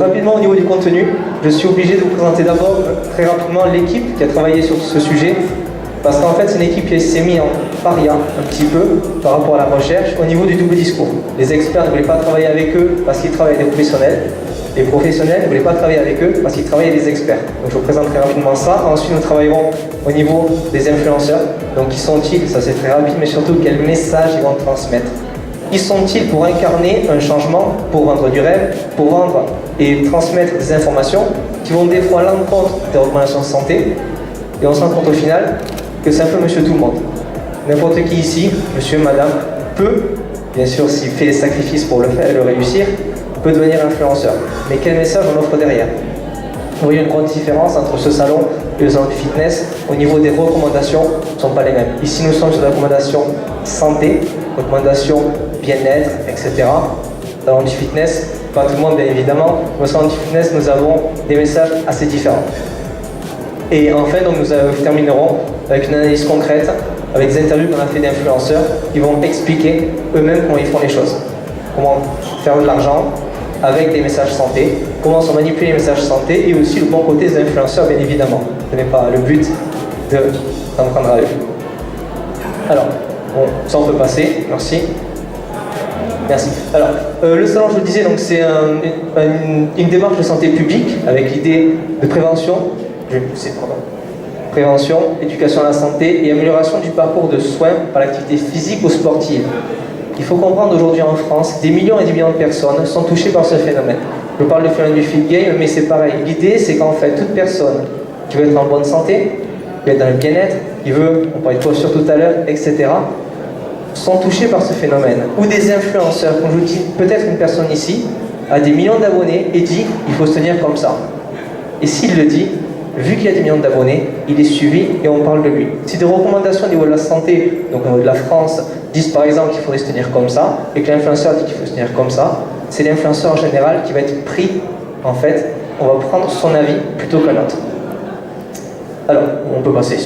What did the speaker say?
rapidement au niveau du contenu, je suis obligé de vous présenter d'abord très rapidement l'équipe qui a travaillé sur ce sujet, parce qu'en fait c'est une équipe qui s'est mise en paria un petit peu par rapport à la recherche au niveau du double discours. Les experts ne voulaient pas travailler avec eux parce qu'ils travaillent avec des professionnels. Les professionnels ne voulaient pas travailler avec eux parce qu'ils travaillent avec des experts. Donc je vous présente très rapidement ça. Ensuite nous travaillerons au niveau des influenceurs. Donc qui sont-ils? Ça c'est très rapide, mais surtout quel message ils vont transmettre. Qui sont-ils pour incarner un changement, pour vendre du rêve, pour vendre et transmettre des informations qui vont des fois à l'encontre des recommandations de santé. Et on se rend compte au final que c'est un peu monsieur tout le monde. N'importe qui ici, monsieur, madame, peut, bien sûr s'il fait les sacrifices pour le faire et le réussir, peut devenir influenceur. Mais quel message on offre derrière? Vous voyez une grande différence entre ce salon et le salon du fitness. Au niveau des recommandations, ne sont pas les mêmes. Ici nous sommes sur des recommandations santé, recommandations bien-être, etc. Salon du fitness, pas tout le monde bien évidemment. Au salon du fitness, nous avons des messages assez différents. Et enfin, donc, nous terminerons avec une analyse concrète, avec des interviews qu'on a fait d'influenceurs qui vont expliquer eux-mêmes comment ils font les choses. Comment faire de l'argent avec des messages santé, comment se manipuler les messages santé et aussi le bon côté des influenceurs, bien évidemment. Ce n'est pas le but d'en prendre à eux. Alors, bon, ça on peut passer, merci. Merci. Alors, le salon, je vous le disais, donc c'est une démarche de santé publique avec l'idée de prévention. Je vais pousser, pardon. Prévention, éducation à la santé et amélioration du parcours de soins par l'activité physique ou sportive. Il faut comprendre aujourd'hui en France, des millions et des millions de personnes sont touchées par ce phénomène. Je parle du phénomène du fit game, mais c'est pareil. L'idée, c'est qu'en fait, toute personne qui veut être en bonne santé, qui veut être dans le bien-être, qui veut, on parlait de posture tout à l'heure, etc., sont touchés par ce phénomène. Ou des influenceurs, comme je vous dis, peut-être une personne ici a des millions d'abonnés et dit il faut se tenir comme ça. Et s'il le dit, vu qu'il y a des millions d'abonnés, il est suivi et on parle de lui. Si des recommandations au niveau de la santé, donc au niveau de la France, disent par exemple qu'il faudrait se tenir comme ça, et que l'influenceur dit qu'il faut se tenir comme ça, c'est l'influenceur en général qui va être pris, en fait, on va prendre son avis plutôt qu'un autre. Alors, on peut passer.